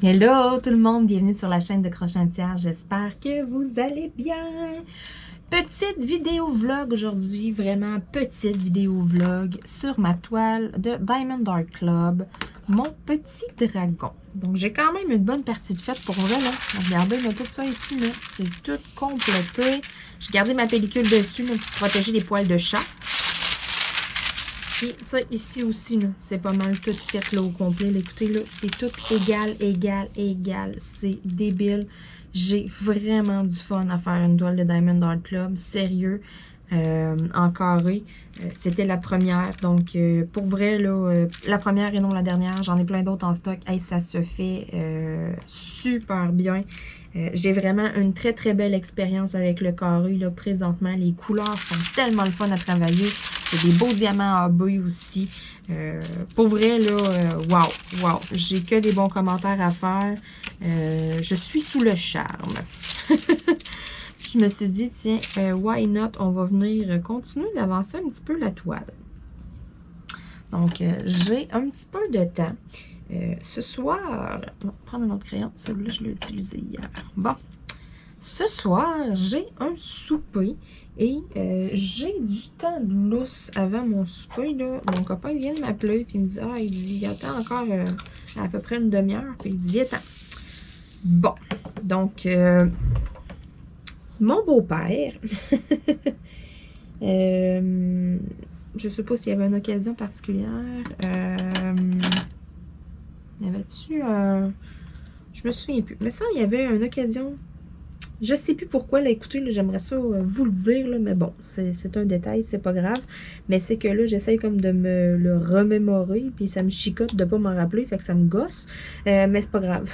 Hello tout le monde, bienvenue sur la chaîne de Crochetière, j'espère que vous allez bien. Petite vidéo vlog aujourd'hui, vraiment petite vidéo vlog sur ma toile de Diamond Art Club, mon petit dragon. Donc j'ai quand même une bonne partie de fête pour vrai là. Regardez là, tout ça ici, c'est tout complété. J'ai gardé ma pellicule dessus là, pour protéger les poils de chat. Puis ça ici aussi, c'est pas mal tout fait là, au complet. Là, écoutez, là, c'est tout égal. C'est débile. J'ai vraiment du fun à faire une toile de Diamond Art Club. Sérieux. En carré. C'était la première. Donc, pour vrai, là, la première et non la dernière. J'en ai plein d'autres en stock. Hey, ça se fait super bien. J'ai vraiment une très belle expérience avec le carré là, présentement. Les couleurs sont tellement le fun à travailler. J'ai des beaux diamants AB aussi. Pour vrai, là, wow. J'ai que des bons commentaires à faire. Je suis sous le charme. Je me suis dit, tiens, why not? On va venir continuer d'avancer un petit peu la toile. Donc, j'ai un petit peu de temps. Ce soir, on va prendre un autre crayon. Celui-là, je l'ai utilisé hier. Bon, ce soir, j'ai un souper et j'ai du temps de lousse avant mon souper. Là. Mon copain vient de m'appeler et il me dit, il dit, attends encore à peu près une demi-heure. Puis il dit, viens-t'en. Bon, donc, mon beau-père, je sais pas s'il y avait une occasion particulière. Y avait-tu je me souviens plus. Mais ça, il y avait une occasion. Je sais plus pourquoi. Là, écoutez, j'aimerais ça vous le dire, là, mais bon, c'est un détail, c'est pas grave. Mais c'est que là, j'essaye comme de me le remémorer, puis ça me chicote de pas m'en rappeler, fait que ça me gosse. Mais c'est pas grave.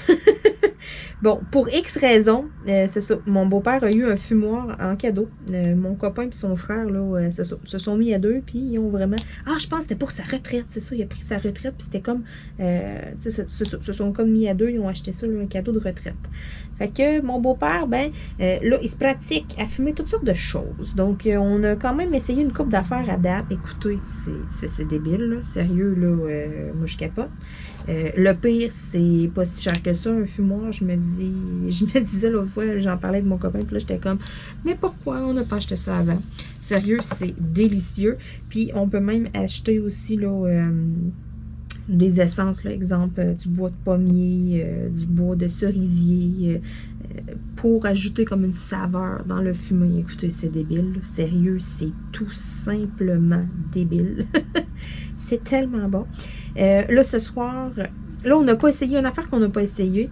Bon, pour X raisons, c'est ça. Mon beau-père a eu un fumoir en cadeau. Mon copain et son frère, là, se sont mis à deux, puis ils ont vraiment... je pense que c'était pour sa retraite, c'est ça. Il a pris sa retraite, puis c'était comme... tu sais, se sont comme mis à deux, ils ont acheté ça, là, un cadeau de retraite. Fait que mon beau-père, là, il se pratique à fumer toutes sortes de choses. Donc, on a quand même essayé une couple d'affaires à date. Écoutez, c'est débile, là. Sérieux, là, moi, je capote. Le pire, c'est pas si cher que ça, un fumoir. Je me disais l'autre fois, j'en parlais avec mon copain, puis là, j'étais comme, mais pourquoi on n'a pas acheté ça avant? Sérieux, c'est délicieux. Puis, on peut même acheter aussi, là, des essences, là, exemple, du bois de pommier, du bois de cerisier, pour ajouter comme une saveur dans le fumé. Écoutez, c'est débile. Là. Sérieux, c'est tout simplement débile. C'est tellement bon. Là, ce soir... Là, on n'a pas essayé, une affaire qu'on n'a pas essayé.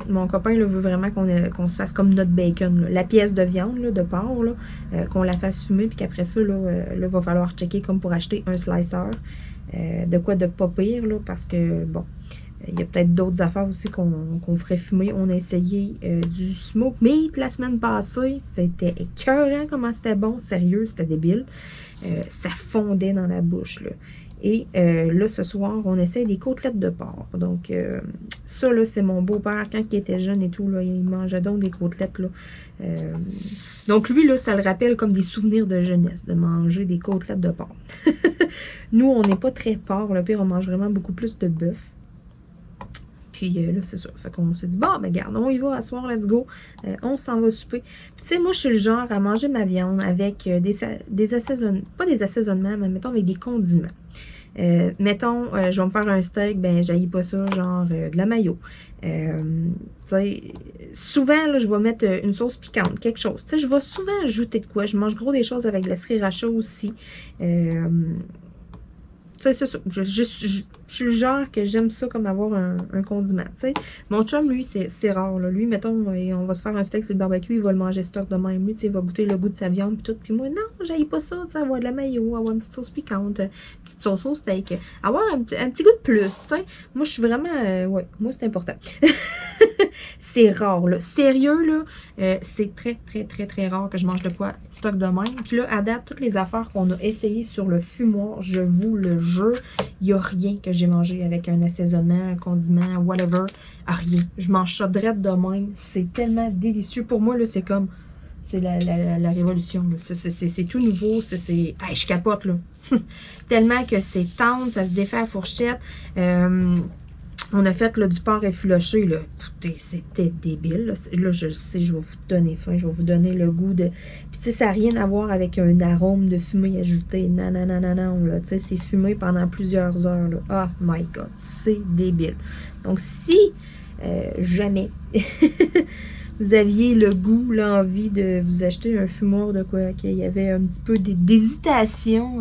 Mon copain là, veut vraiment qu'on se fasse comme notre bacon. Là. La pièce de viande là, de porc, qu'on la fasse fumer, puis qu'après ça, là, va falloir checker comme pour acheter un slicer. De quoi de pas pire, là, parce que, bon, il y a peut-être d'autres affaires aussi qu'on ferait fumer. On a essayé du smoke meat la semaine passée. C'était écœurant comment c'était bon. Sérieux, c'était débile. Ça fondait dans la bouche, là. Et là, ce soir, on essaie des côtelettes de porc. Donc, ça, là, c'est mon beau-père. Quand il était jeune et tout, là, il mangeait donc des côtelettes, là. Donc, lui, là, ça le rappelle comme des souvenirs de jeunesse, de manger des côtelettes de porc. Nous, on n'est pas très porc. Le pire, on mange vraiment beaucoup plus de bœuf. Puis là, c'est ça. Fait qu'on s'est dit, bon, ben garde, on y va, à soir, let's go. On s'en va souper. Puis tu sais, moi, je suis le genre à manger ma viande avec des assaisonnements, pas des assaisonnements, mais mettons avec des condiments. Mettons, je vais me faire un steak, ben j'haïs pas ça, genre de la mayo. Tu sais, souvent, là, je vais mettre une sauce piquante, quelque chose. Tu sais, je vais souvent ajouter de quoi. Je mange gros des choses avec de la sriracha aussi. Tu sais, c'est ça. Je suis le genre que j'aime ça comme avoir un condiment, tu sais. Mon chum, lui, c'est rare, là. Lui, mettons, on va se faire un steak sur le barbecue, il va le manger stock de même. Lui, tu sais, il va goûter le goût de sa viande, puis tout. Puis moi, non, j'aille pas ça, tu sais, avoir de la mayo, avoir une petite sauce piquante, une petite sauce au steak, avoir un petit goût de plus, tu sais. Moi, je suis vraiment, ouais, moi, c'est important. C'est rare, là. Sérieux, là, c'est très rare que je mange le poids stock de même. Puis là, à date, toutes les affaires qu'on a essayées sur le fumoir, je vous le jure, il n'y a rien que j'ai mangé avec un assaisonnement, un condiment, whatever. Rien. Je mange ça drette de même. C'est tellement délicieux. Pour moi, là, c'est comme... C'est la révolution. C'est tout nouveau. Hey, je capote, là. Tellement que c'est tendre, ça se défait à la fourchette. On a fait là, du porc effiloché, là. Écoutez, c'était débile. Là, je le sais, je vais vous donner faim, je vais vous donner le goût de... Puis tu sais, ça n'a rien à voir avec un arôme de fumée ajouté. Non, non, non, non, non, là. Tu sais, c'est fumé pendant plusieurs heures, là. Oh my God, c'est débile. Donc, si jamais vous aviez le goût, l'envie de vous acheter un fumoir de quoi, qu'il y avait un petit peu d'hésitation,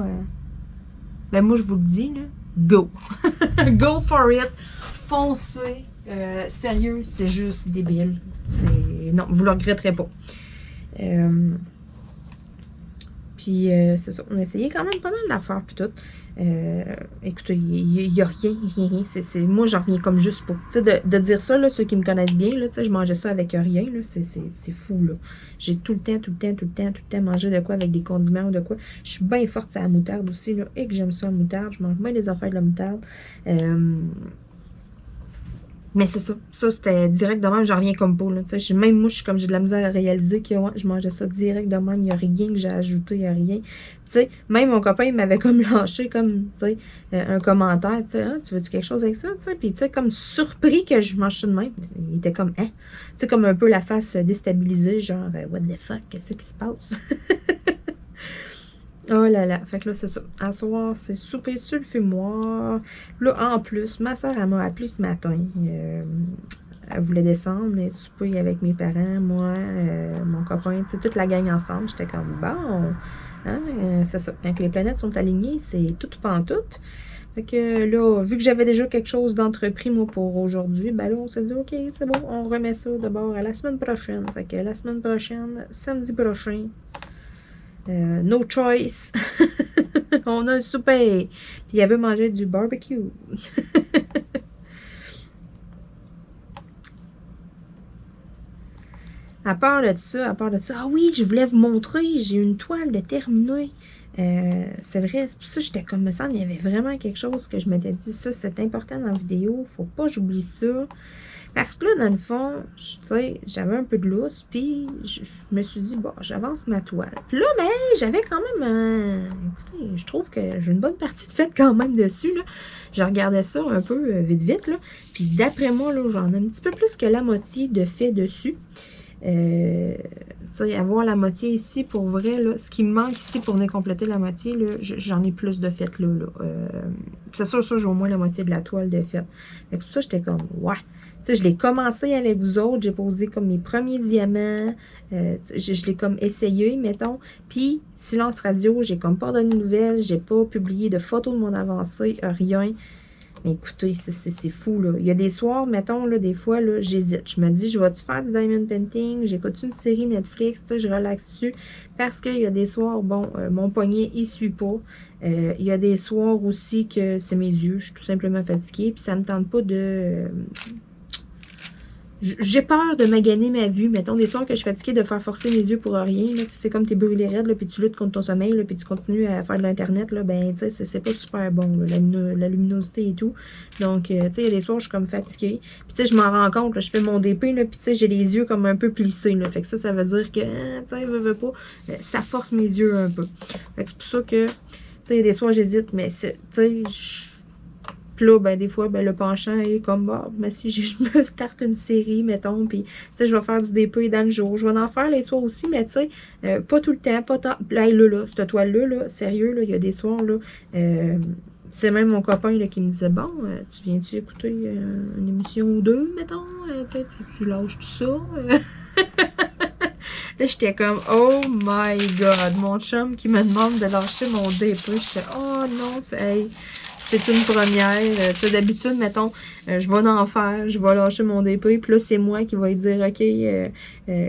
ben moi, je vous le dis, là, go! Go for it! Foncez! Sérieux, c'est juste débile. Non, vous le regretterez pas. Puis, c'est ça. On a essayé quand même pas mal d'affaires, puis tout. Écoutez, il n'y a rien. Moi, j'en reviens comme juste pas. Tu sais, de dire ça, là, ceux qui me connaissent bien, là, tu sais, je mangeais ça avec rien, là. C'est fou, là. J'ai tout le temps mangé de quoi avec des condiments ou de quoi. Je suis bien forte sur la moutarde aussi, là. Et que j'aime ça, la moutarde. Je mange bien les affaires de la moutarde. Mais c'est ça. Ça, c'était direct de même. J'en reviens comme pas, là. Tu sais, même moi, j'ai de la misère à réaliser que ouais, je mangeais ça direct de même. Il n'y a rien que j'ai ajouté, il n'y a rien. Tu sais, même mon copain, il m'avait comme lâché, comme, tu sais, un commentaire, tu sais, ah, tu veux-tu quelque chose avec ça, tu sais. Puis, tu sais, comme surpris que je mange ça de même. Il était comme, hein. Tu sais, comme un peu la face déstabilisée, genre, what the fuck, qu'est-ce qui se passe? Oh là là, fait que là, c'est ça. À soir, c'est souper sur le fumoir. Là, en plus, ma soeur, elle m'a appelé ce matin. Elle voulait descendre et souper avec mes parents, moi, mon copain, tu sais, toute la gang ensemble. J'étais comme, bon, hein, c'est ça. Quand les planètes sont alignées, c'est tout pantoute. Fait que là, vu que j'avais déjà quelque chose d'entrepris, moi, pour aujourd'hui, ben là, on s'est dit, OK, c'est bon, on remet ça d'abord à la semaine prochaine. Fait que la semaine prochaine, samedi prochain, no choice. On a un souper. Puis elle veut manger du barbecue. À part de ça, ah oui, je voulais vous montrer, j'ai une toile de terminée. C'est vrai, c'est pour ça que j'étais comme, me semble, il y avait vraiment quelque chose que je m'étais dit, ça, c'est important dans la vidéo, faut pas que j'oublie ça. Parce que là, dans le fond, tu sais, j'avais un peu de lousse, puis je me suis dit, bon, j'avance ma toile. Puis là, ben, j'avais quand même, écoutez, je trouve que j'ai une bonne partie de fait quand même dessus, là. Je regardais ça un peu vite, là. Puis d'après moi, là, j'en ai un petit peu plus que la moitié de fait dessus. Tu sais, avoir la moitié ici, pour vrai, là, ce qui me manque ici pour venir compléter la moitié, là, j'en ai plus de fait, là. C'est sûr, j'ai au moins la moitié de la toile de fait. Mais tout ça, j'étais comme, ouais. Tu sais, je l'ai commencé avec vous autres, j'ai posé comme mes premiers diamants, je l'ai comme essayé, mettons. Puis, silence radio, j'ai comme pas donné de nouvelles, j'ai pas publié de photos de mon avancée, rien. Mais écoutez, c'est fou, là. Il y a des soirs, mettons, là, des fois, là, j'hésite. Je me dis, je vais-tu faire du diamond painting? J'écoute une série Netflix, tu sais, je relaxe dessus. Parce qu'il y a des soirs, bon, mon poignet, il suit pas. Il y a des soirs aussi que c'est mes yeux. Je suis tout simplement fatiguée. Puis ça me tente pas de... J'ai peur de maganer ma vue. Mettons, des soirs que je suis fatiguée de faire forcer mes yeux pour rien. C'est comme t'es brûlé raide, là, puis tu luttes contre ton sommeil, là, puis tu continues à faire de l'Internet. Ben, tu sais, c'est pas super bon, là, la luminosité et tout. Donc, tu sais, il y a des soirs, je suis comme fatiguée. Puis, tu sais, je m'en rends compte, là, je fais mon DP, là, puis tu sais, j'ai les yeux comme un peu plissés. Là, fait que ça veut dire que, tu sais, veux pas, ça force mes yeux un peu. Fait que c'est pour ça que, tu sais, il y a des soirs, j'hésite, mais, tu sais, puis là, ben, des fois, ben, le penchant est comme, bah, ben, si je me starte une série, mettons, puis, tu sais, je vais faire du DP dans le jour. Je vais en faire les soirs aussi, mais, tu sais, pas tout le temps, pas tant. Là, cette toile-là, là, sérieux, là, il y a des soirs, là, c'est même mon copain, là, qui me disait, bon, tu viens-tu écouter une émission ou deux, mettons, tu sais, tu lâches tout ça. Là, j'étais comme, oh my God, mon chum qui me demande de lâcher mon DP. J'étais, oh non, c'est une première. Tu sais, d'habitude, mettons, je vais en faire, je vais lâcher mon DP, puis là, c'est moi qui vais dire, OK,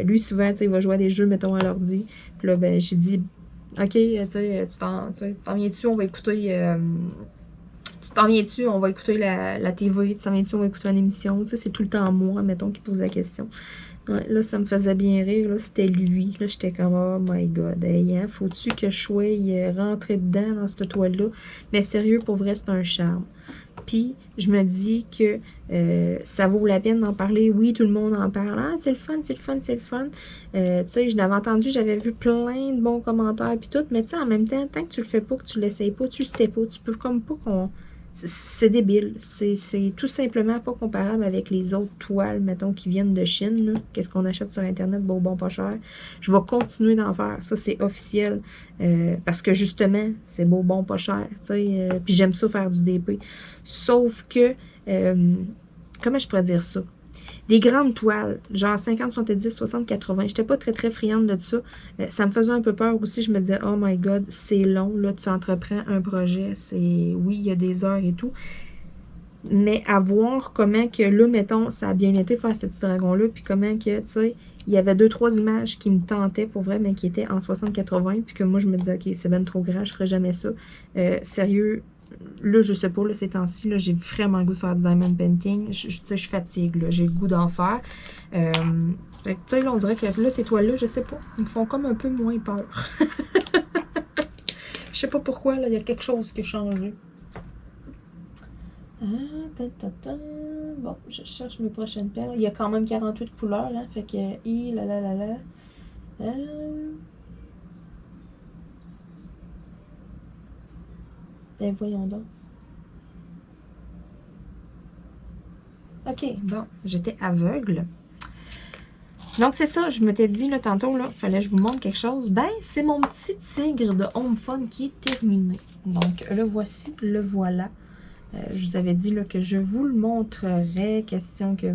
lui, souvent, tu sais, il va jouer à des jeux, mettons, à l'ordi. Puis là, ben, j'ai dit, OK, tu sais, tu t'en viens-tu, on va écouter... tu t'en viens-tu, on va écouter la TV, tu t'en viens-tu, on va écouter une émission. Tu sais, c'est tout le temps moi, mettons, qui pose la question. Ouais, là, ça me faisait bien rire. Là, c'était lui. Là, j'étais comme, oh my God. Hey, hein, faut-tu que je sois rentrée dedans dans cette toile-là? Mais sérieux, pour vrai, c'est un charme. Puis, je me dis que ça vaut la peine d'en parler. Oui, tout le monde en parle. Ah, c'est le fun, c'est le fun, c'est le fun. Tu sais, je l'avais entendu, j'avais vu plein de bons commentaires puis tout. Mais tu sais, en même temps, tant que tu le fais pas, que tu l'essayes pas, tu le sais pas. Tu peux comme pas C'est débile. C'est tout simplement pas comparable avec les autres toiles, mettons, qui viennent de Chine. Qu'est-ce qu'on achète sur Internet, beau, bon, pas cher. Je vais continuer d'en faire. Ça, c'est officiel. Parce que, justement, c'est beau, bon, pas cher. Puis j'aime ça faire du DP. Sauf que, comment je pourrais dire ça? Des grandes toiles, genre 50, 70, 60, 80. J'étais pas très, très friande de ça. Ça me faisait un peu peur aussi. Je me disais, oh my God, c'est long. Là, tu entreprends un projet. Oui, il y a des heures et tout. Mais à voir comment que là, mettons, ça a bien été faire ce petit dragon-là. Puis comment que, tu sais, il y avait 2-3 images qui me tentaient pour vrai, mais qui étaient en 60-80. Puis que moi, je me disais, OK, c'est ben trop grand, je ferais jamais ça. Sérieux. Là, je sais pas, là, ces temps-ci, j'ai vraiment le goût de faire du diamond painting. Je fatigue, là. J'ai le goût d'en faire. Tu sais, là, on dirait que là, ces toiles-là, je sais pas, ils me font comme un peu moins peur. Je sais pas pourquoi, là, il y a quelque chose qui a changé. Bon, je cherche mes prochaines perles. Il y a quand même 48 couleurs, hein, fait que, Ben, voyons donc. OK, bon, j'étais aveugle. Donc, c'est ça, je m'étais dit, là, tantôt, là, fallait que je vous montre quelque chose. Ben, c'est mon petit tigre de Home Fun qui est terminé. Donc, le voici, le voilà. Je vous avais dit, là, que je vous le montrerais. Question que...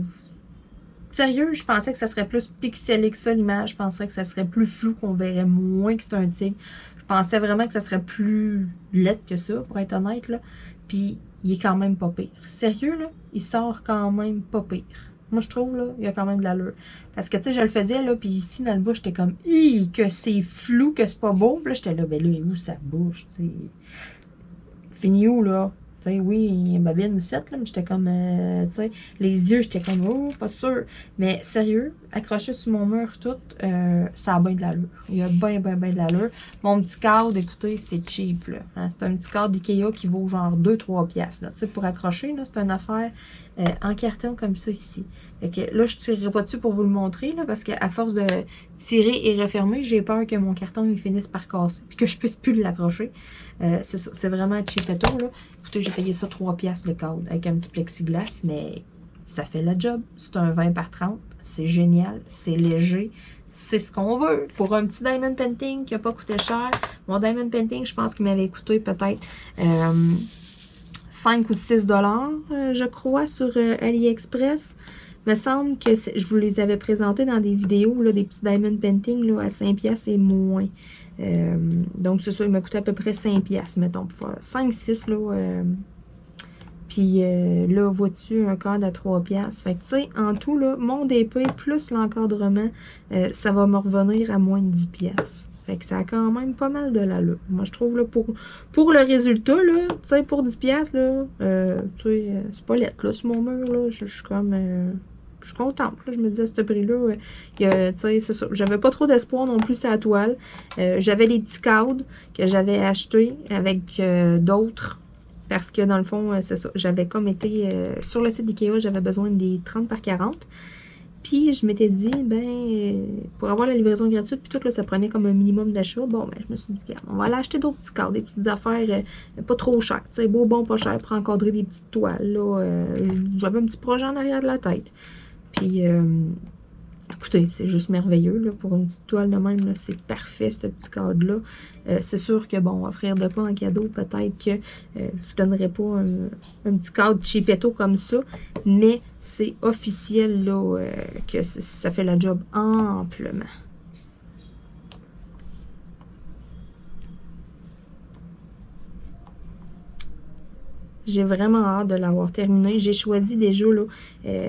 Sérieux, je pensais que ça serait plus pixelé que ça, l'image. Je pensais que ça serait plus flou, qu'on verrait moins que c'est un tigre. Je pensais vraiment que ça serait plus laid que ça, pour être honnête, là. Puis, il est quand même pas pire. Sérieux, là, il sort quand même pas pire. Moi, je trouve, là, il y a quand même de l'allure. Parce que, tu sais, je le faisais, là, puis ici, dans le bas, j'étais comme, que c'est flou, que c'est pas beau. Puis là, j'étais là, ben là, où sa bouche, tu sais. Fini où, là? Tu sais, oui, il y a une babine 7, là, mais j'étais comme, tu sais, les yeux, j'étais comme, oh, pas sûr. Mais sérieux, accroché sur mon mur, tout, ça a bien de l'allure. Il y a bien de l'allure. Mon petit cadre, écoutez, c'est cheap, là. Hein? C'est un petit cadre d'Ikea qui vaut genre 2-3 piastres, là. Tu sais, pour accrocher, là, c'est une affaire en carton comme ça ici. Fait que là, je ne tirerai pas dessus pour vous le montrer, là, parce qu'à force de tirer et refermer, j'ai peur que mon carton il finisse par casser, puis que je puisse plus l'accrocher. C'est ça, c'est vraiment cheapetto, là. Écoutez, j'ai payé ça 3 piastres le cadre, avec un petit plexiglas, mais ça fait le job. C'est un 20 par 30, c'est génial, c'est léger, c'est ce qu'on veut. Pour un petit diamond painting qui n'a pas coûté cher, mon diamond painting, je pense qu'il m'avait coûté peut-être 5 ou 6 dollars, je crois, sur AliExpress. Il me semble que je vous les avais présentés dans des vidéos, là, des petits diamond painting là, à 5 piastres et moins. Donc, c'est ça, il m'a coûté à peu près 5 piastres, mettons, pour faire 5-6, là. Puis là, vois-tu, un cadre à 3 piastres. Fait que, tu sais, en tout, là, mon DP plus l'encadrement, ça va me revenir à moins de 10 piastres. Fait que ça a quand même pas mal de l'allure. Moi, je trouve, là, pour le résultat, là, tu sais, pour 10 piastres, là, tu sais, c'est pas lettre, là, sur mon mur, là, je suis comme... je suis contente, là, je me disais, à ce prix-là, tu sais, c'est ça. J'avais pas trop d'espoir non plus à la toile. J'avais les petits cadres que j'avais achetés avec d'autres. Parce que, dans le fond, c'est ça. J'avais comme été... sur le site d'Ikea, j'avais besoin des 30 par 40. Puis, je m'étais dit, ben, pour avoir la livraison gratuite, puis tout, là, ça prenait comme un minimum d'achat. Bon, ben, je me suis dit, on va aller acheter d'autres petits cadres, des petites affaires pas trop chères. Tu sais, beau, bon, pas cher pour encadrer des petites toiles, là. J'avais un petit projet en arrière de la tête. Puis, écoutez, c'est juste merveilleux, là, pour une petite toile de même, là, c'est parfait, ce petit cadre-là. C'est sûr que, bon, offrir de quoi en cadeau, peut-être que je ne donnerais pas un petit cadre cheapetto comme ça, mais c'est officiel, là, que ça fait la job amplement. J'ai vraiment hâte de l'avoir terminé. J'ai choisi déjà là,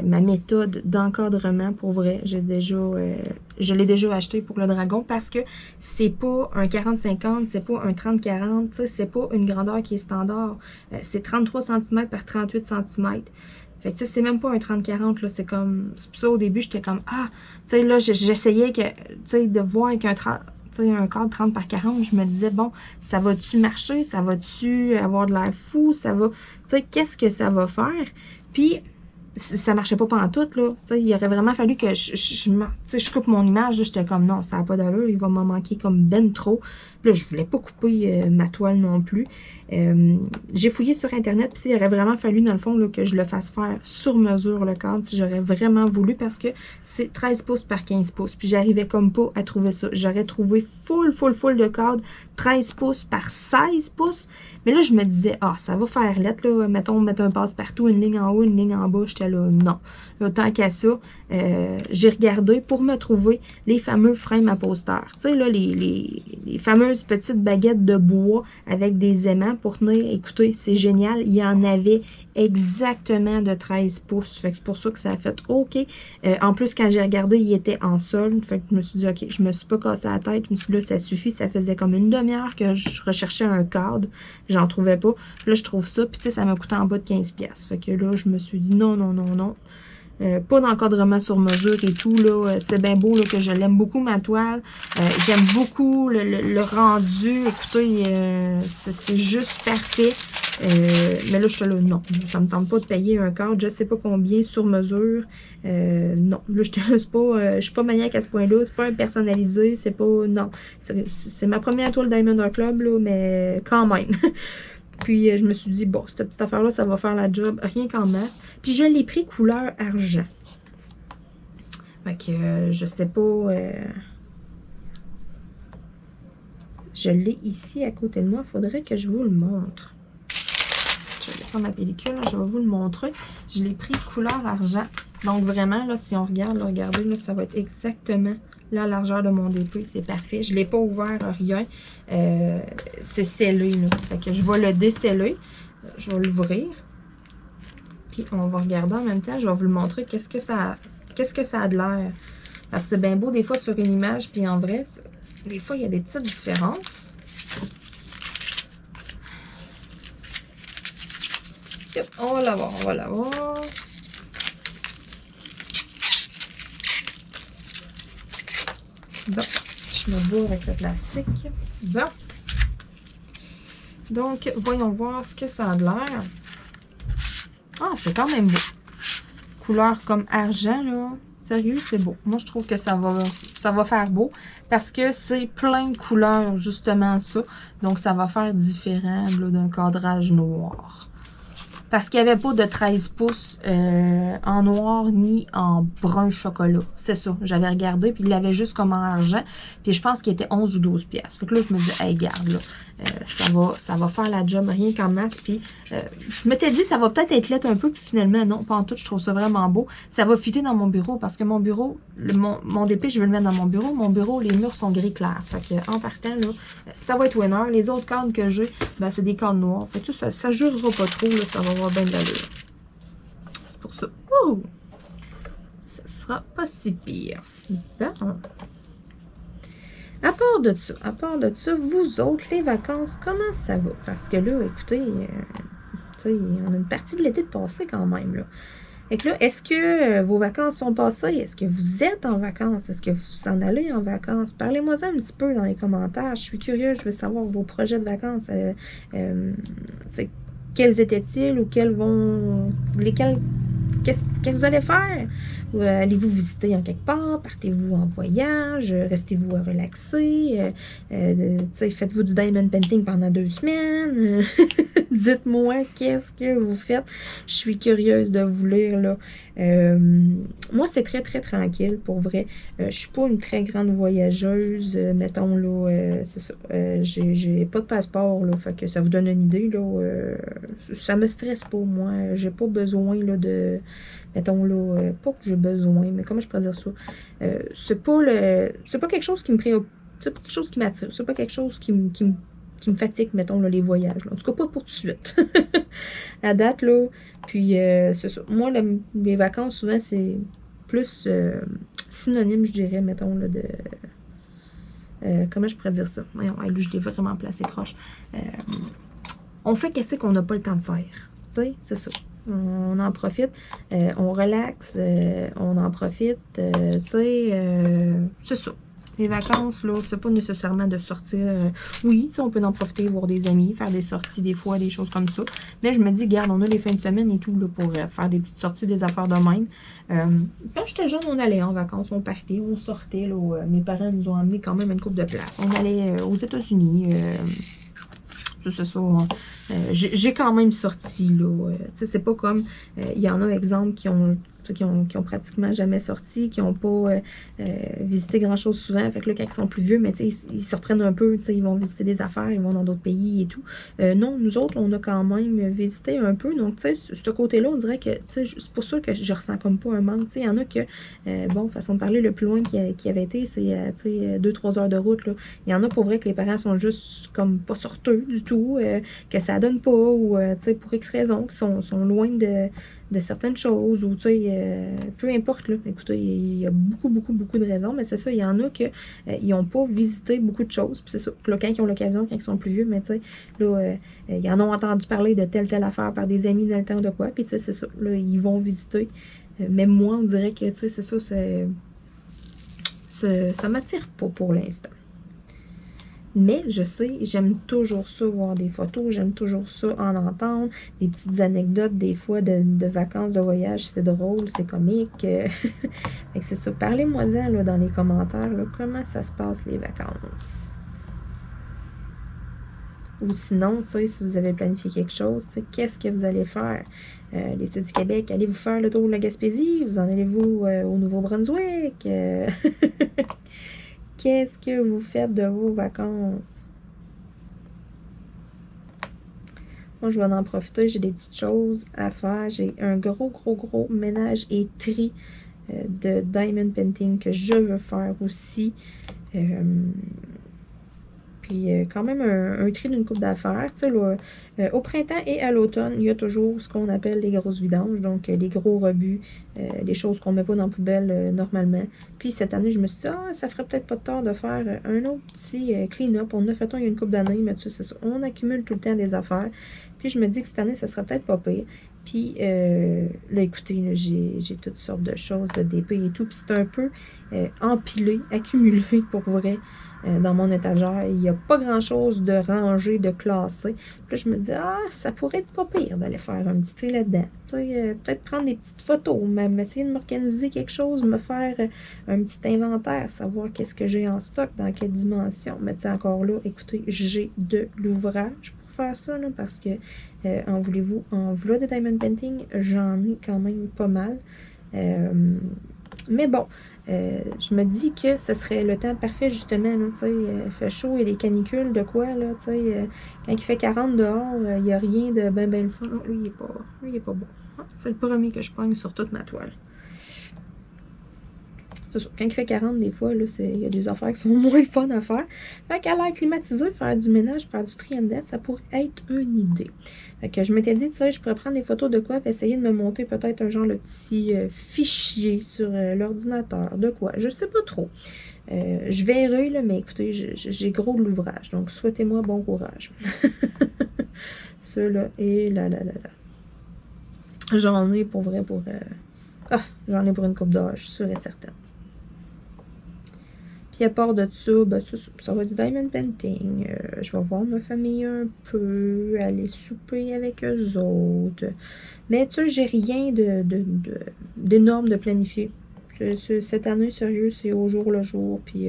ma méthode d'encadrement pour vrai. Je l'ai déjà acheté pour le dragon parce que c'est pas un 40-50, c'est pas un 30-40, c'est pas une grandeur qui est standard. C'est 33 cm par 38 cm. Fait que tu sais, c'est même pas un 30-40, là, c'est comme... C'est pour ça, au début, j'étais comme, tu sais, là, j'essayais de voir avec un cadre 30 par 40, je me disais, bon, ça va-tu marcher? Ça va-tu avoir de l'air fou? Ça va... Tu sais, qu'est-ce que ça va faire? Puis, ça marchait pas pantoute, là. T'sais, il aurait vraiment fallu que je coupe mon image. J'étais comme, non, ça n'a pas d'allure. Il va m'en manquer comme ben trop. Là, je voulais pas couper ma toile non plus. J'ai fouillé sur Internet, puis il aurait vraiment fallu, dans le fond, là, que je le fasse faire sur mesure, le cadre, si j'aurais vraiment voulu, parce que c'est 13 pouces par 15 pouces. Puis j'arrivais comme pas à trouver ça. J'aurais trouvé full de cadre, 13 pouces par 16 pouces. Mais là, je me disais, ah, ça va faire lettre, là. Mettons, mettre un passe-partout, une ligne en haut, une ligne en bas. J'étais là, non. Là, tant qu'à ça, j'ai regardé pour me trouver les fameux frames à poster. Tu sais, là, les fameuses petites baguettes de bois avec des aimants pour tenir. Écoutez, c'est génial. Il y en avait exactement de 13 pouces. Fait que c'est pour ça que ça a fait OK. En plus, quand j'ai regardé, il était en solde. Fait que je me suis dit, OK, je me suis pas cassé la tête. Je me suis dit, là, ça suffit. Ça faisait comme une demi-heure que je recherchais un cadre. J'en trouvais pas. Là, je trouve ça. Puis, tu sais, ça m'a coûté en bas de 15$. Fait que là, je me suis dit, non. Pas d'encadrement sur mesure et tout, là. C'est bien beau, là, que je l'aime beaucoup, ma toile. J'aime beaucoup le rendu. Écoutez, c'est juste parfait. Mais là, je suis là, non. Ça me tente pas de payer un cadre. Je sais pas combien sur mesure. Non. Là, je suis pas maniaque à ce point-là. C'est pas un personnalisé. C'est pas... Non. C'est ma première toile Diamond Club, là, mais quand même. Puis, je me suis dit, bon, cette petite affaire-là, ça va faire la job, rien qu'en masse. Puis, je l'ai pris couleur argent. Fait que, je sais pas... je l'ai ici à côté de moi. Il faudrait que je vous le montre. Je vais descendre ma pellicule, là, je vais vous le montrer. Je l'ai pris couleur argent. Donc, vraiment, là, si on regarde, là, regardez, là, ça va être exactement... la largeur de mon DP, c'est parfait. Je ne l'ai pas ouvert, rien. C'est scellé, là. Fait que je vais le déceller. Je vais l'ouvrir. Puis, on va regarder en même temps. Je vais vous le montrer qu'est-ce que ça a de l'air. Parce que c'est bien beau, des fois, sur une image. Puis, en vrai, des fois, il y a des petites différences. Yep, on va l'avoir, on va l'avoir. Bon, je me bourre avec le plastique. Bon. Donc, voyons voir ce que ça a de l'air. Ah, c'est quand même beau. Couleur comme argent, là. Sérieux, c'est beau. Moi, je trouve que ça va faire beau. Parce que c'est plein de couleurs, justement, ça. Donc, ça va faire différent d'un cadrage noir. Parce qu'il n'y avait pas de 13 pouces en noir ni en brun chocolat. C'est ça. J'avais regardé, puis il l'avait juste comme en argent. Puis je pense qu'il était 11 ou 12 piastres. Fait que là, je me dis, hey, garde, là, ça va faire la job rien qu'en masse. Puis je m'étais dit, ça va peut-être être laid un peu, puis finalement, non, pas en tout. Je trouve ça vraiment beau. Ça va fitter dans mon bureau, parce que mon bureau, mon DP, je vais le mettre dans mon bureau. Mon bureau, les murs sont gris clair. Fait que en partant, là, ça va être winner. Les autres cadres que j'ai, ben, c'est des cadres noirs. Fait que ça ne jurera pas trop, là, ça va avoir bien de l'allure. C'est pour ça. Ouh! Ça sera pas si pire. Bon. À part de ça, vous autres, les vacances, comment ça va? Parce que là, écoutez, on a une partie de l'été de passé quand même, là. Fait que là, est-ce que vos vacances sont passées? Est-ce que vous êtes en vacances? Est-ce que vous en allez en vacances? Parlez-moi un petit peu dans les commentaires. Je suis curieuse, je veux savoir vos projets de vacances. Quels étaient-ils ou qu'est-ce que vous allez faire? Allez-vous visiter en quelque part? Partez-vous en voyage? Restez-vous à relaxer? Faites-vous du diamond painting pendant 2 semaines? Dites-moi qu'est-ce que vous faites. Je suis curieuse de vous lire, là. Moi, c'est très, très tranquille, pour vrai. Je suis pas une très grande voyageuse, mettons, là, c'est ça. J'ai pas de passeport, là, fait que ça vous donne une idée, là. Ça me stresse pas, moi. J'ai pas besoin, là, de... Mettons, là, pas que j'ai besoin, mais comment je pourrais dire ça? C'est pas quelque chose qui me préoccupe. C'est pas quelque chose qui m'attire. C'est pas quelque chose qui me fatigue, mettons, là, les voyages. Là. En tout cas, pas pour tout de suite. À date, là. Puis, c'est ça. Moi, les vacances, souvent, c'est plus synonyme, je dirais, mettons, là, de... comment je pourrais dire ça? Voyons, je l'ai vraiment placé croche. On fait qu'est-ce qu'on n'a pas le temps de faire. Tu sais, c'est ça. On en profite, on relaxe, on en profite, tu sais, c'est ça. Les vacances, là, c'est pas nécessairement de sortir. Oui, tu sais, on peut en profiter, voir des amis, faire des sorties des fois, des choses comme ça. Mais je me dis, regarde, on a les fins de semaine et tout là, pour faire des petites sorties, des affaires de même. Quand j'étais jeune, on allait en vacances, on partait, on sortait. Là, mes parents nous ont amené quand même une couple de places. On allait aux États-Unis. C'est ça. J'ai quand même sorti, là. Tu sais, c'est pas comme... Il y en a, exemple, qui ont pratiquement jamais sorti, qui n'ont pas visité grand-chose souvent. Fait que là, quand ils sont plus vieux, mais tu sais, ils se reprennent un peu, tu sais, ils vont visiter des affaires, ils vont dans d'autres pays et tout. Non, nous autres, on a quand même visité un peu. Donc, tu sais, ce côté-là, on dirait que, c'est pour ça que je ressens comme pas un manque. Tu sais, il y en a que, bon, façon de parler, le plus loin qui avait été, c'est, tu sais, 2-3 heures de route, là. Il y en a pour vrai que les parents sont juste comme pas sorteux du tout, que ça donne pas, ou, tu sais, pour X raisons, qui sont loin de certaines choses, ou tu sais, peu importe, là. Écoutez, il y a beaucoup de raisons, mais c'est ça, il y en a que ils n'ont pas visité beaucoup de choses, puis c'est ça, là, quand ils ont l'occasion, quand ils sont plus vieux, mais tu sais, là, ils en ont entendu parler de telle affaire par des amis dans le temps de quoi, puis tu sais, c'est ça, là, ils vont visiter. Même moi, on dirait que, tu sais, c'est ça, ça m'attire pas pour l'instant. Mais je sais, j'aime toujours ça, voir des photos, j'aime toujours ça, en entendre, des petites anecdotes, des fois, de vacances, de voyage, c'est drôle, c'est comique. Fait que c'est ça, parlez-moi-en là, dans les commentaires, là, comment ça se passe les vacances. Ou sinon, tu sais, si vous avez planifié quelque chose, tu sais, qu'est-ce que vous allez faire? Les Studios du Québec, allez-vous faire le tour de la Gaspésie? Vous en allez-vous au Nouveau-Brunswick? Qu'est-ce que vous faites de vos vacances? Moi, je vais en profiter. J'ai des petites choses à faire. J'ai un gros ménage et tri de diamond painting que je veux faire aussi. Puis quand même un tri d'une coupe d'affaires. Tu sais, là, au printemps et à l'automne, il y a toujours ce qu'on appelle les grosses vidanges, donc les gros rebuts, les choses qu'on ne met pas dans la poubelle normalement. Puis cette année, je me suis dit, ça ferait peut-être pas de tort de faire un autre petit clean-up. On a fait un il y a une couple d'années, mais tu sais, c'est ça. On accumule tout le temps des affaires. Puis je me dis que cette année, ça serait peut-être pas pire. Puis là, écoutez, j'ai toutes sortes de choses, de DP et tout. Puis c'est un peu empilé, accumulé pour vrai. Dans mon étagère. Il n'y a pas grand-chose de rangé, de classé. Puis là, je me dis, ça pourrait être pas pire d'aller faire un petit tri là-dedans. Peut-être prendre des petites photos, même essayer de m'organiser quelque chose, me faire un petit inventaire, savoir qu'est-ce que j'ai en stock, dans quelle dimension. Mais tu sais, encore là, écoutez, j'ai de l'ouvrage pour faire ça, là, parce que, en voulez-vous, en v'là de diamond painting, j'en ai quand même pas mal. Mais bon, je me dis que ce serait le temps parfait, justement, là, tu sais, il fait chaud, il y a des canicules, de quoi, là, tu sais, quand il fait 40 dehors, il n'y a rien de ben le fun. Lui, il est pas bon. C'est le premier que je pogne sur toute ma toile. C'est ça. Quand il fait 40, des fois, là, il y a des affaires qui sont moins le fun à faire. Fait qu'à l'air climatisé, faire du ménage, faire du tri en dedans, ça pourrait être une idée. Fait que je m'étais dit, tu sais, je pourrais prendre des photos de quoi, et essayer de me monter peut-être un genre de petit fichier sur l'ordinateur, de quoi. Je sais pas trop. Je verrai, là, mais écoutez, j'ai gros de l'ouvrage. Donc, souhaitez-moi bon courage. Ça, là, et là. J'en ai pour vrai pour... j'en ai pour une coupe d'heure, je suis sûre et certaine. Puis à part de ça, ben, ça va être du diamond painting. Je vais voir ma famille un peu, aller souper avec eux autres. Mais tu sais, j'ai rien d'énorme de planifier. Cette année, sérieux, c'est au jour le jour. Puis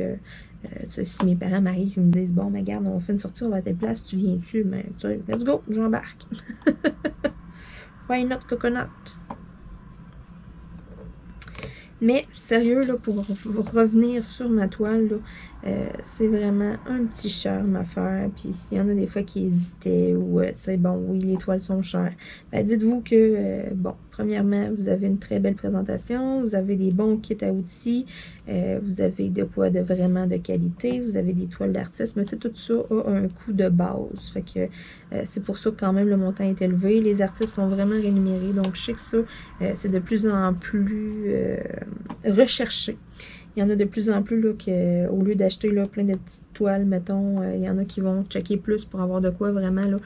si mes parents m'arrivent et me disent, bon, mais garde, on fait une sortie, on va à telle place, tu viens-tu? Ben, tu sais, let's go, j'embarque. Why not coconut? Mais sérieux, là, pour revenir sur ma toile, c'est vraiment un petit charme à faire. Puis s'il y en a des fois qui hésitaient ou, tu sais, bon, oui, les toiles sont chères. Ben, dites-vous que, bon, premièrement, vous avez une très belle présentation, vous avez des bons kits à outils, vous avez de quoi de vraiment de qualité, vous avez des toiles d'artistes, mais tu sais, tout ça a un coût de base. Fait que c'est pour ça que quand même le montant est élevé. Les artistes sont vraiment rémunérés, donc je sais que ça, c'est de plus en plus recherché. Il y en a de plus en plus là, qu'au lieu d'acheter là, plein de petites toiles, mettons, il y en a qui vont checker plus pour avoir de quoi vraiment. Là,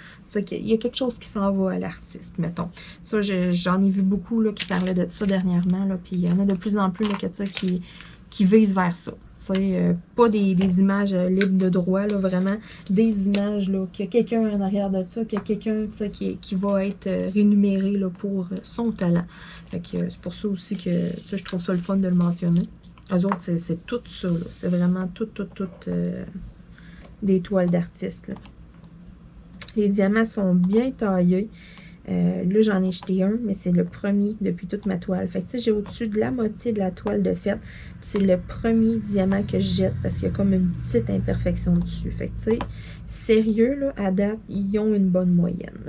il y a quelque chose qui s'en va à l'artiste, mettons. Ça, j'en ai vu beaucoup là, qui parlaient de ça dernièrement. Là, puis il y en a de plus en plus là, qui visent vers ça. Pas des images libres de droit, là, vraiment. Des images là, qu'il y a quelqu'un en arrière de ça, qu'il y a quelqu'un qui va être rémunéré là, pour son talent. C'est pour ça aussi que je trouve ça le fun de le mentionner. Eux autres, c'est tout ça. C'est vraiment tout des toiles d'artistes. Les diamants sont bien taillés. Là, j'en ai jeté un, mais c'est le premier depuis toute ma toile. Fait que, tu sais, j'ai au-dessus de la moitié de la toile de fête. C'est le premier diamant que je jette parce qu'il y a comme une petite imperfection dessus. Fait que, tu sais, sérieux, là, à date, ils ont une bonne moyenne.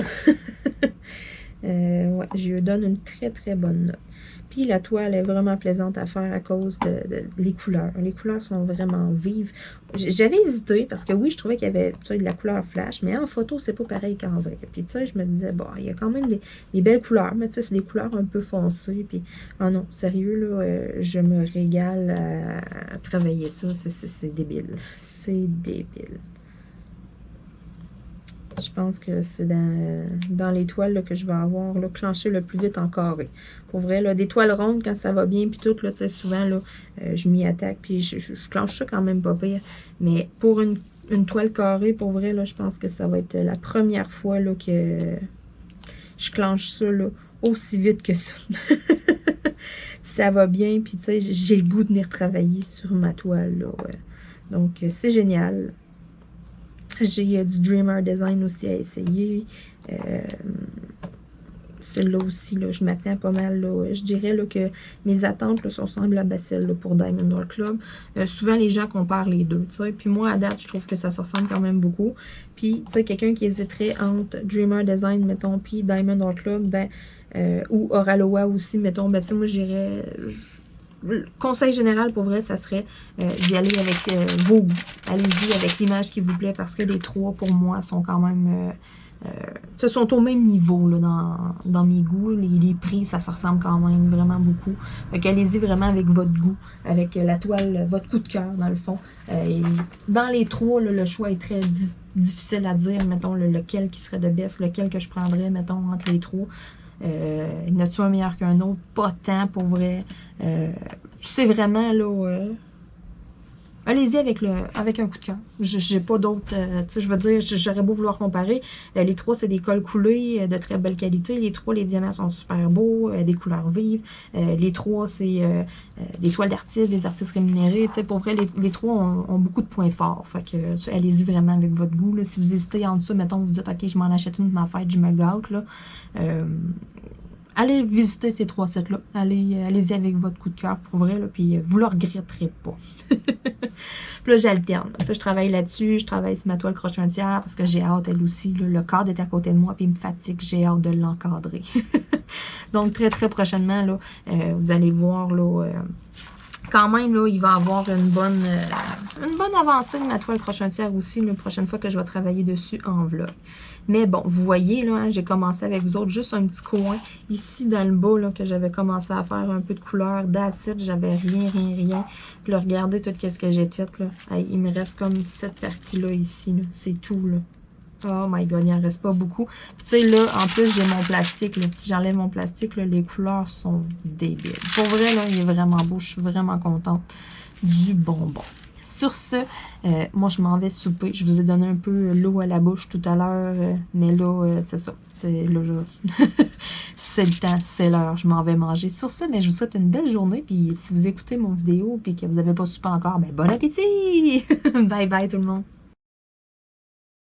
Ouais, je lui donne une très bonne note. Puis la toile est vraiment plaisante à faire à cause de les couleurs. Les couleurs sont vraiment vives. J'avais hésité parce que oui, je trouvais qu'il y avait de la couleur flash, mais en photo, c'est pas pareil qu'en vrai. Puis tu sais, je me disais, bon, il y a quand même des belles couleurs, mais tu sais, c'est des couleurs un peu foncées. Puis, oh non, sérieux, là, je me régale à travailler ça. C'est débile. C'est débile. Je pense que c'est dans les toiles là, que je vais avoir là, clenché le plus vite en carré. Pour vrai, là, des toiles rondes, quand ça va bien, puis tout, là, souvent, là, je m'y attaque, puis je clenche ça quand même pas pire. Mais pour une toile carrée, pour vrai, là, je pense que ça va être la première fois là, que je clenche ça là, aussi vite que ça. Ça va bien, puis tu sais, j'ai le goût de venir travailler sur ma toile. Là, ouais. Donc, c'est génial. J'ai du Dreamer Design aussi à essayer. Celle-là aussi, là, je m'attends pas mal. Là, je dirais là, que mes attentes là, sont semblables à celles là, pour Diamond Art Club. Souvent, les gens comparent les deux. T'sais. Puis moi, à date, je trouve que ça se ressemble quand même beaucoup. Puis, tu sais, quelqu'un qui hésiterait entre Dreamer Design, mettons, puis Diamond Art Club, ben, ou Oraloa aussi, mettons, ben, tu sais, moi, j'irais... Conseil général, pour vrai, ça serait d'y aller avec vos goûts. Allez-y avec l'image qui vous plaît, parce que les trois, pour moi, sont quand même... ce sont au même niveau là, dans mes goûts. Les prix, ça se ressemble quand même vraiment beaucoup. Donc, allez-y vraiment avec votre goût, avec la toile, votre coup de cœur, dans le fond. Et dans les trois, là, le choix est très difficile à dire, mettons, lequel qui serait de best, lequel que je prendrais, mettons, entre les trois. Il y en a-tu un meilleur qu'un autre? Pas tant, pour vrai. C'est vraiment, là... allez-y avec un coup de cœur. J'ai pas d'autres... tu sais, je veux dire, j'aurais beau vouloir comparer. Les trois, c'est des cols coulés de très belle qualité. Les trois, les diamants sont super beaux, des couleurs vives. Les trois, c'est des toiles d'artistes, des artistes rémunérés. Tu sais, pour vrai, les trois ont beaucoup de points forts. Fait que, allez-y vraiment avec votre goût. Là. Si vous hésitez en dessous, mettons, vous dites, OK, je m'en achète une de ma fête, je me gâte, là. Allez visiter ces trois sets-là. Allez-y avec votre coup de cœur, pour vrai, là, puis vous le regretterez pas. Puis là, j'alterne. Ça, je travaille là-dessus. Je travaille sur ma toile crochet un tiers parce que j'ai hâte, elle aussi. Là, le cadre est à côté de moi, puis il me fatigue. J'ai hâte de l'encadrer. Donc, très prochainement, là, vous allez voir, là... quand même, là, il va avoir une bonne avancée de ma toile crochet un tiers aussi, la prochaine fois que je vais travailler dessus en vlog. Mais bon, vous voyez, là, hein, j'ai commencé avec vous autres, juste un petit coin ici dans le bas, là, que j'avais commencé à faire un peu de couleur. That's it, j'avais rien. Puis là, regardez tout ce que j'ai fait, là. Hey, il me reste comme cette partie-là ici, là. C'est tout, là. Oh my god, il n'en reste pas beaucoup. Puis tu sais, là, en plus, j'ai mon plastique. Là. Si j'enlève mon plastique, là, les couleurs sont débiles. Pour vrai, là, il est vraiment beau. Je suis vraiment contente du bonbon. Sur ce, moi, je m'en vais souper. Je vous ai donné un peu l'eau à la bouche tout à l'heure. Mais là, c'est ça. C'est là, c'est le temps, c'est l'heure. Je m'en vais manger. Sur ce, mais je vous souhaite une belle journée. Puis si vous écoutez mon vidéo et que vous n'avez pas soupé encore, ben bon appétit! Bye bye tout le monde!